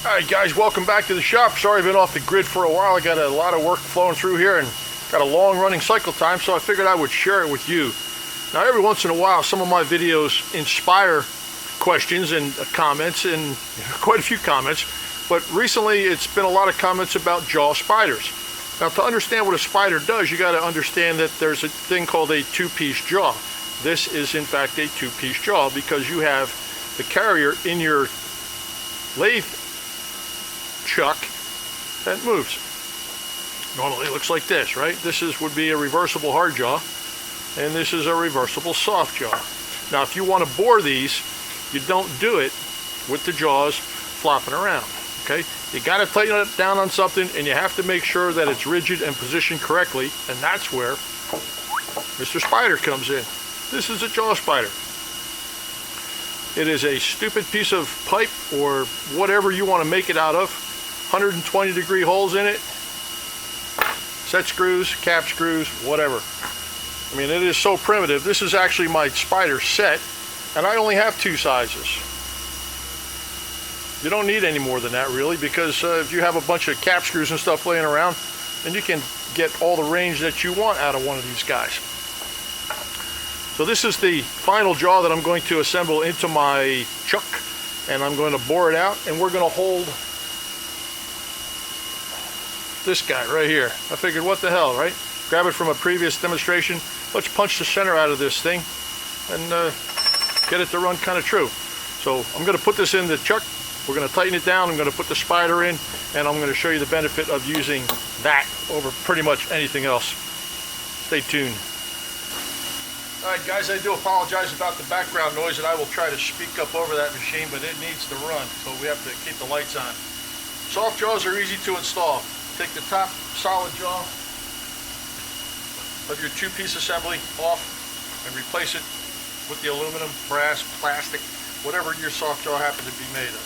Alright guys, welcome back to the shop. Sorry I've been off the grid for a while. I got a lot of work flowing through here and got a long running cycle time, so I figured I would share it with you. Now every once in a while some of my videos inspire questions and comments, and quite a few comments, but recently it's been a lot of comments about jaw spiders. Now to understand what a spider does, you got to understand that there's a thing called a two-piece jaw. This is in fact a two-piece jaw because you have the carrier in your lathe chuck that moves. Normally it looks like this, right? This would be a reversible hard jaw, and this is a reversible soft jaw. Now if you want to bore these, you don't do it with the jaws flopping around, okay? You got to tighten it down on something, and you have to make sure that it's rigid and positioned correctly, and that's where Mr. Spider comes in. This is a jaw spider. It is a stupid piece of pipe or whatever you want to make it out of. 120 degree holes in it, set screws, cap screws, whatever. I mean, it is so primitive. This is actually my spider set, and I only have two sizes. You don't need any more than that really, because if you have a bunch of cap screws and stuff laying around, then you can get all the range that you want out of one of these guys. So this is the final jaw that I'm going to assemble into my chuck, and I'm going to bore it out, and we're going to hold this guy right here. I figured, what the hell, right? Grab it from a previous demonstration. Let's punch the center out of this thing and get it to run kind of true. So I'm going to put this in the chuck. We're going to tighten it down. I'm going to put the spider in, and I'm going to show you the benefit of using that over pretty much anything else. Stay tuned. Alright guys, I do apologize about the background noise, and I will try to speak up over that machine, but it needs to run, so we have to keep the lights on. Soft jaws are easy to install. Take the top solid jaw of your two-piece assembly off and replace it with the aluminum, brass, plastic, whatever your soft jaw happens to be made of.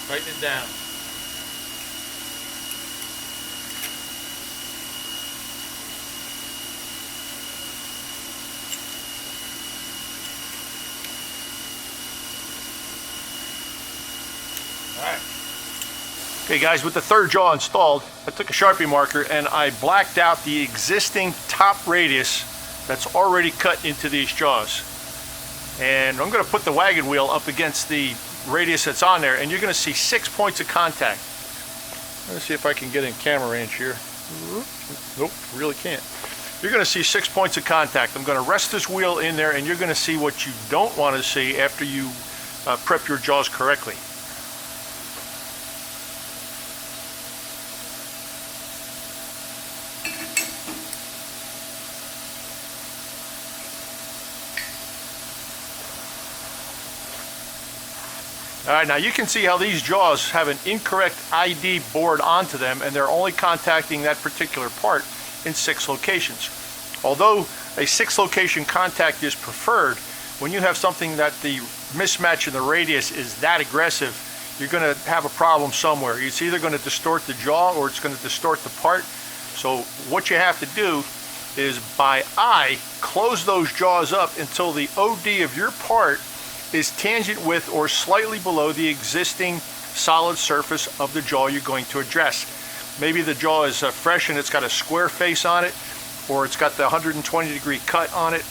Tighten it down. Alright. Okay guys, with the third jaw installed, I took a Sharpie marker and I blacked out the existing top radius that's already cut into these jaws. And I'm going to put the wagon wheel up against the radius that's on there, and you're going to see 6 points of contact. Let's see if I can get in camera range here. Nope, really can't. You're going to see 6 points of contact. I'm going to rest this wheel in there, and you're going to see what you don't want to see after you prep your jaws correctly. Alright, now you can see how these jaws have an incorrect ID board onto them, and they're only contacting that particular part in 6 locations. Although a 6 location contact is preferred, when you have something that the mismatch in the radius is that aggressive, you're going to have a problem somewhere. It's either going to distort the jaw or it's going to distort the part. So what you have to do is by eye, close those jaws up until the OD of your part is tangent with or slightly below the existing solid surface of the jaw you're going to address. Maybe the jaw is fresh and it's got a square face on it, or it's got the 120 degree cut on it,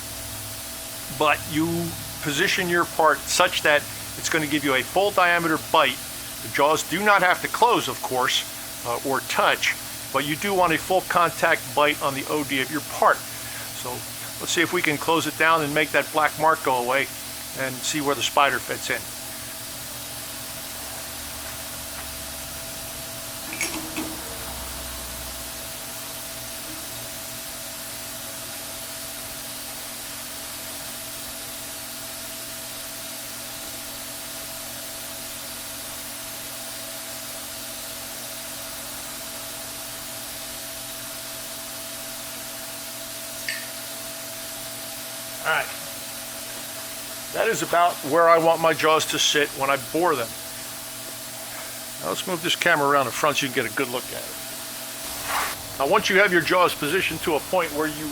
but you position your part such that it's going to give you a full diameter bite. The jaws do not have to close, of course, or touch, but you do want a full contact bite on the OD of your part. So let's see if we can close it down and make that black mark go away, and see where the spider fits in. All right. That is about where I want my jaws to sit when I bore them. Now let's move this camera around the front so you can get a good look at it. Now once you have your jaws positioned to a point where you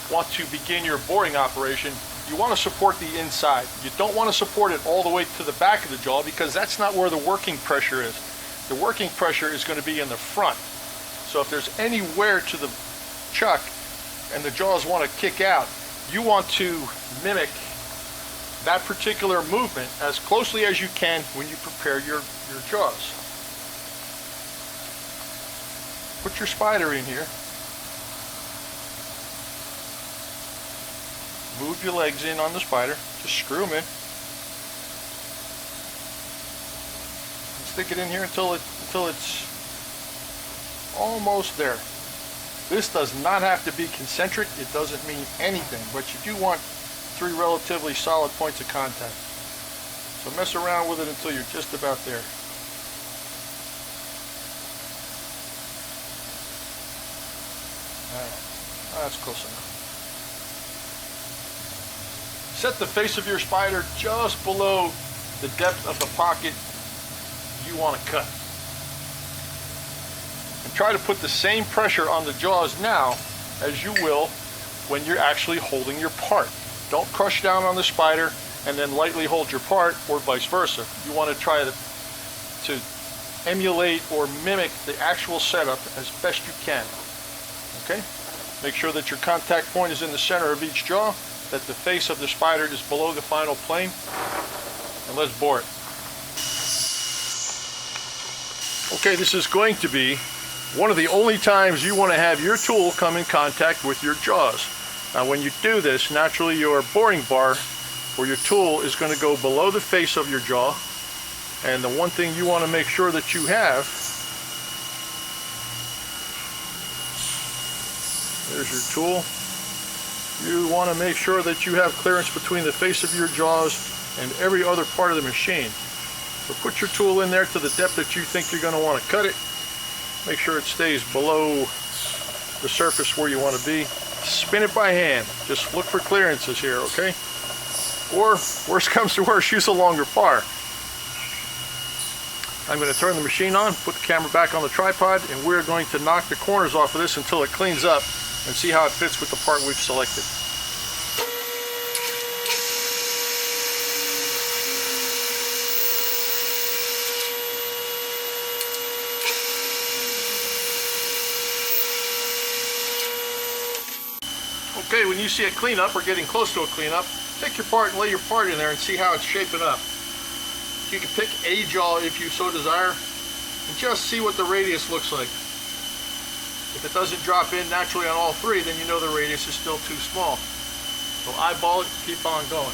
want to begin your boring operation, you want to support the inside. You don't want to support it all the way to the back of the jaw because that's not where the working pressure is. The working pressure is going to be in the front. So if there's any wear to the chuck and the jaws want to kick out, you want to mimic that particular movement as closely as you can when you prepare your jaws. Put your spider in here. Move your legs in on the spider. Just screw them in. And stick it in here until it's almost there. This does not have to be concentric. It doesn't mean anything, but you do want 3 relatively solid points of contact. So mess around with it until you're just about there. Alright, that's close enough. Set the face of your spider just below the depth of the pocket you want to cut. And try to put the same pressure on the jaws now as you will when you're actually holding your part. Don't crush down on the spider and then lightly hold your part, or vice versa. You want to try to emulate or mimic the actual setup as best you can. Okay? Make sure that your contact point is in the center of each jaw, that the face of the spider is below the final plane, and let's bore it. Okay, this is going to be one of the only times you want to have your tool come in contact with your jaws. Now when you do this, naturally your boring bar or your tool is going to go below the face of your jaw, and the one thing you want to make sure that you have, there's your tool. You want to make sure that you have clearance between the face of your jaws and every other part of the machine. So put your tool in there to the depth that you think you're going to want to cut it. Make sure it stays below the surface where you want to be. Spin it by hand. Just look for clearances here, okay? Or, worst comes to worst, use a longer bar. I'm going to turn the machine on, put the camera back on the tripod, and we're going to knock the corners off of this until it cleans up and see how it fits with the part we've selected. Okay, when you see a cleanup or getting close to a cleanup, take your part and lay your part in there and see how it's shaping up. You can pick a jaw if you so desire and just see what the radius looks like. If it doesn't drop in naturally on all 3, then you know the radius is still too small. So eyeball it, keep on going.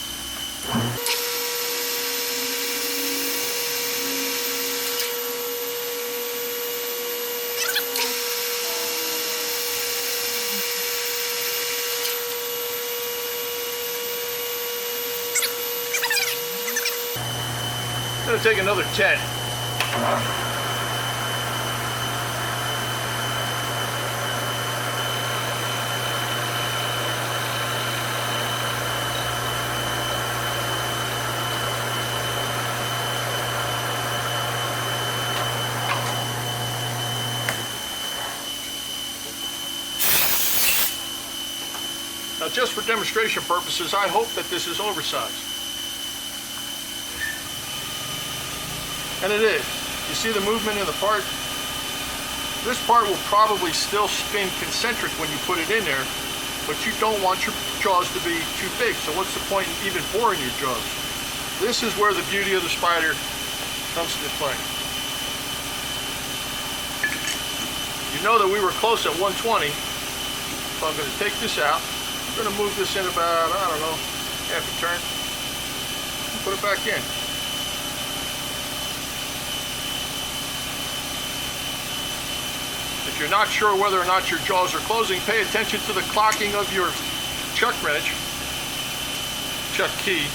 I'm going to take another 10. Now, just for demonstration purposes, I hope that this is oversized. And it is. You see the movement in the part? This part will probably still spin concentric when you put it in there, but you don't want your jaws to be too big. So what's the point in even boring your jaws? This is where the beauty of the spider comes into play. You know that we were close at 120, so I'm going to take this out. I'm going to move this in about, I don't know, half a turn. Put it back in. If you're not sure whether or not your jaws are closing, pay attention to the clocking of your chuck wrench, chuck key.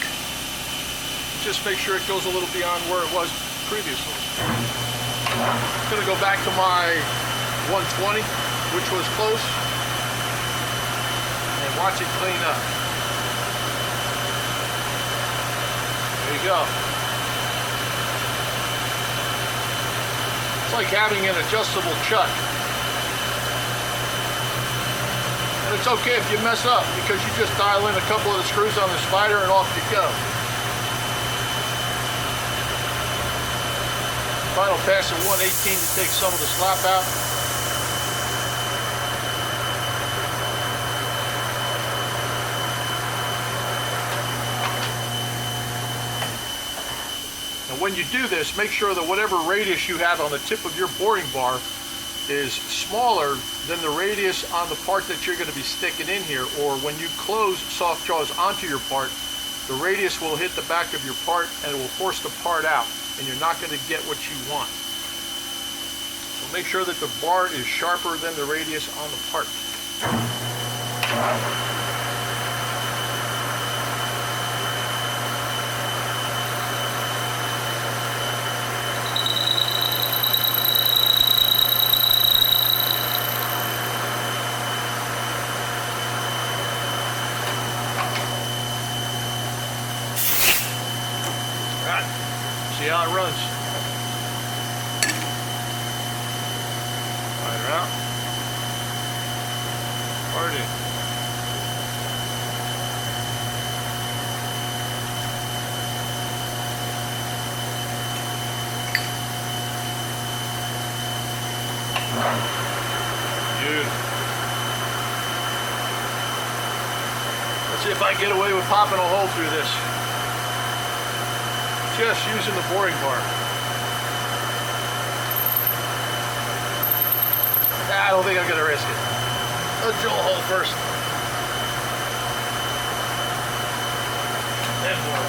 Just make sure it goes a little beyond where it was previously. I'm going to go back to my 120, which was close, and watch it clean up. There you go. It's like having an adjustable chuck. And it's okay if you mess up because you just dial in a couple of the screws on the spider and off you go. Final pass at 118 to take some of the slop out. And when you do this, make sure that whatever radius you have on the tip of your boring bar is smaller than the radius on the part that you're going to be sticking in here, or when you close soft jaws onto your part, the radius will hit the back of your part and it will force the part out, and you're not going to get what you want. So make sure that the bar is sharper than the radius on the part. See how it runs. Slide her out. Part in. Beautiful. Let's see if I can get away with popping a hole through this. Just using the boring bar. I don't think I'm going to risk it. Let's drill a hole first. Then bore.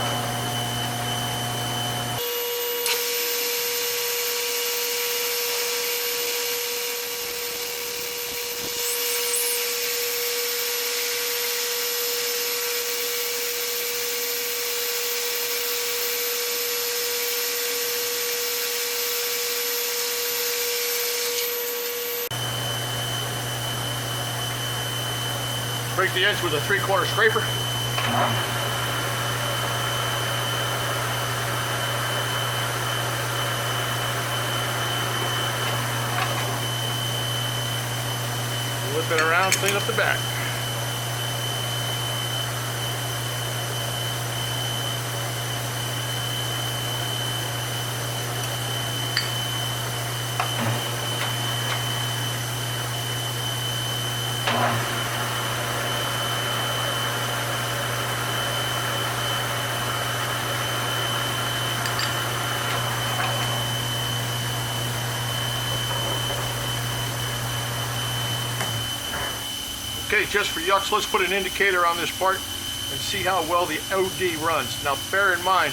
Break the edge with a 3/4 scraper. Flip it around, clean up the back. Okay, just for yucks, let's put an indicator on this part and see how well the OD runs. Now bear in mind,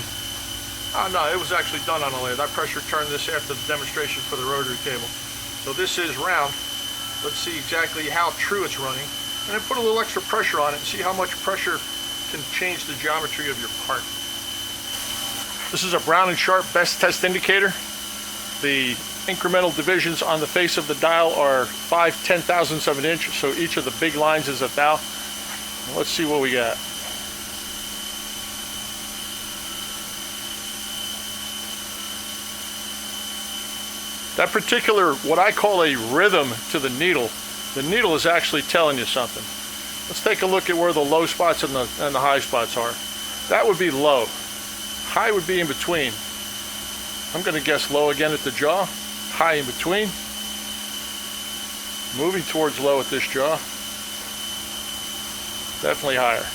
oh no, it was actually done on a lathe. I pressure turned this after the demonstration for the rotary table. So this is round. Let's see exactly how true it's running. And then put a little extra pressure on it and see how much pressure can change the geometry of your part. This is a Brown and Sharp best test indicator. The incremental divisions on the face of the dial are 5/10,000ths of an inch, so each of the big lines is a thou. Let's see what we got. That particular, what I call a rhythm to the needle is actually telling you something. Let's take a look at where the low spots and the high spots are. That would be low. High would be in between. I'm going to guess low again at the jaw. High in between. Moving towards low at this jaw. Definitely higher.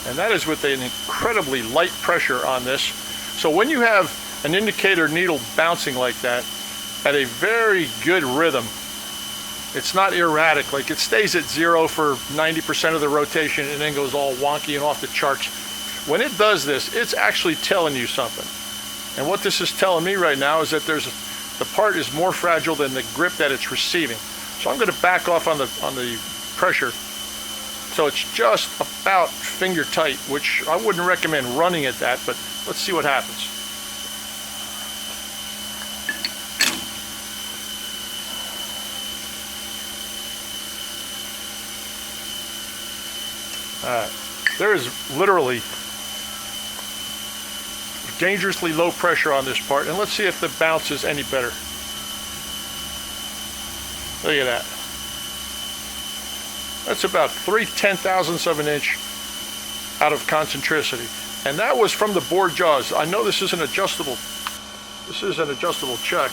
And that is with an incredibly light pressure on this. So when you have an indicator needle bouncing like that at a very good rhythm, it's not erratic, like it stays at 0 for 90% of the rotation and then goes all wonky and off the charts. When it does this, it's actually telling you something. And what this is telling me right now is that the part is more fragile than the grip that it's receiving. So I'm going to back off on the pressure. So it's just about finger tight, which I wouldn't recommend running at that, but let's see what happens. There is literally dangerously low pressure on this part, and let's see if the bounce is any better. Look at that. That's about 3/10,000ths of an inch out of concentricity. And that was from the bored jaws. I know this is an adjustable. This is an adjustable chuck.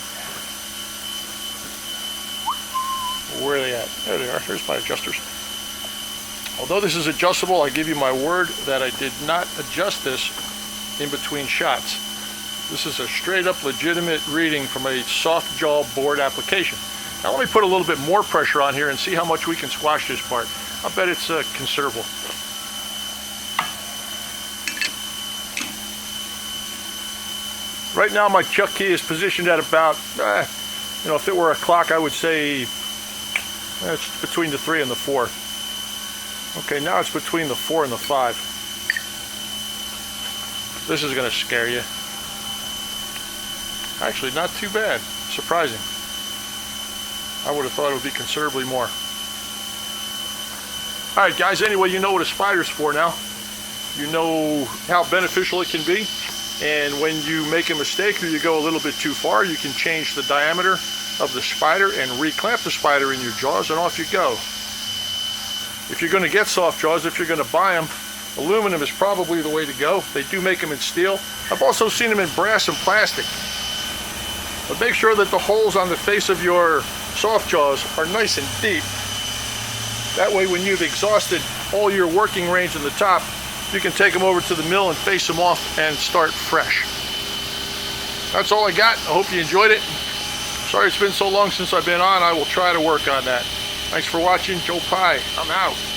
Where are they at? There they are. There's my adjusters. Although this is adjustable, I give you my word that I did not adjust this in between shots. This is a straight up legitimate reading from a soft jaw bored application. Now let me put a little bit more pressure on here and see how much we can squash this part. I bet it's considerable. Right now my chuck key is positioned at about, if it were a clock, I would say it's between the 3 and the 4. Okay, now it's between the 4 and the 5. This is going to scare you. Actually, not too bad. Surprising. I would have thought it would be considerably more. Alright guys, anyway, you know what a spider's for now. You know how beneficial it can be. And when you make a mistake or you go a little bit too far, you can change the diameter of the spider and reclamp the spider in your jaws, and off you go. If you're going to get soft jaws, if you're going to buy them, aluminum is probably the way to go. They do make them in steel. I've also seen them in brass and plastic. But make sure that the holes on the face of your soft jaws are nice and deep. That way when you've exhausted all your working range in the top, you can take them over to the mill and face them off and start fresh. That's all I got. I hope you enjoyed it. Sorry it's been so long since I've been on. I will try to work on that. Thanks for watching. Joe Pye. I'm out.